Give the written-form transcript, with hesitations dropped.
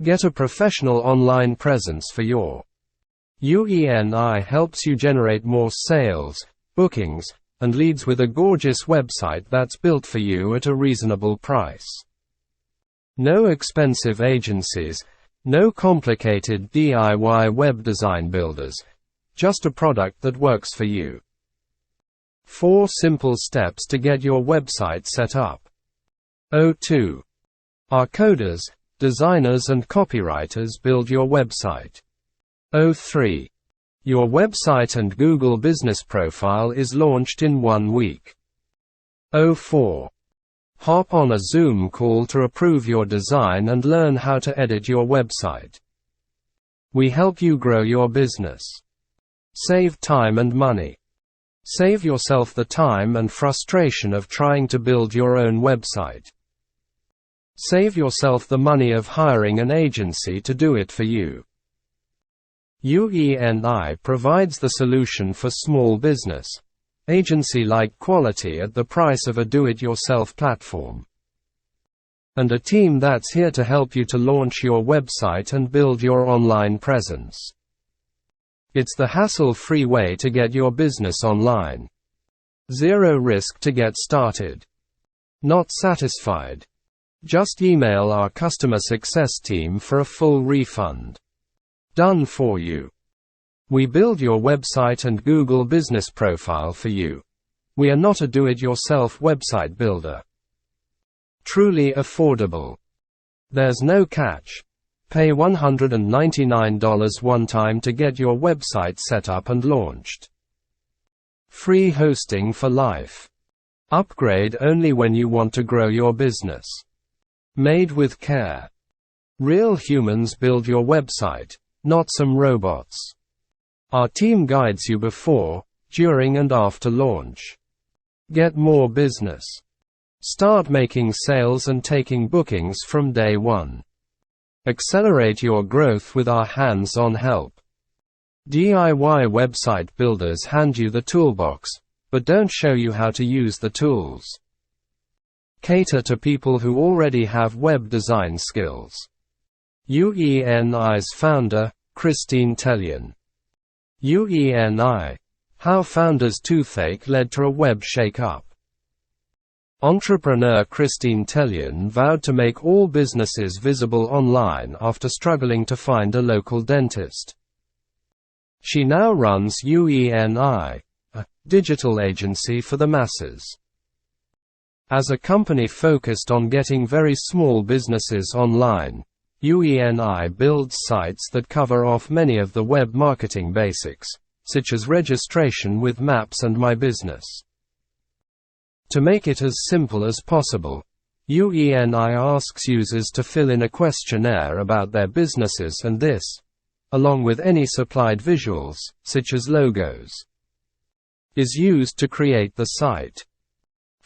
Get a professional online presence for your UENI helps you generate more sales, bookings, and leads with a gorgeous website that's built for you at a reasonable price. No expensive agencies, no complicated DIY web design builders, just a product that works for you. 4 simple steps to get your website set up. 2. Our coders, designers and copywriters build your website. 3. Your website and Google Business Profile is launched in 1 week. 4. Hop on a Zoom call to approve your design and learn how to edit your website. We help you grow your business. Save time and money. Save yourself the time and frustration of trying to build your own website. Save yourself the money of hiring an agency to do it for you. UENI provides the solution for small business, agency-like quality at the price of a do-it-yourself platform. And a team that's here to help you to launch your website and build your online presence. It's the hassle-free way to get your business online. 0 risk to get started. Not satisfied? Just email our customer success team for a full refund. Done for you. We build your website and Google Business Profile for you. We are not a do-it-yourself website builder. Truly affordable. There's no catch. Pay $199 one time to get your website set up and launched. Free hosting for life. Upgrade only when you want to grow your business. Made with care. Real humans build your website, not some robots. Our team guides you before, during and after launch. Get more business. Start making sales and taking bookings from day 1. Accelerate your growth with our hands-on help. DIY website builders hand you the toolbox, but don't show you how to use the tools. Cater to people who already have web design skills. UENI's founder, Christine Tellian. UENI. How founders' toothache led to a web shake-up. Entrepreneur Christine Tellian vowed to make all businesses visible online after struggling to find a local dentist. She now runs UENI, a digital agency for the masses. As a company focused on getting very small businesses online, UENI builds sites that cover off many of the web marketing basics, such as registration with Maps and My Business. To make it as simple as possible, UENI asks users to fill in a questionnaire about their businesses, and this, along with any supplied visuals, such as logos, is used to create the site.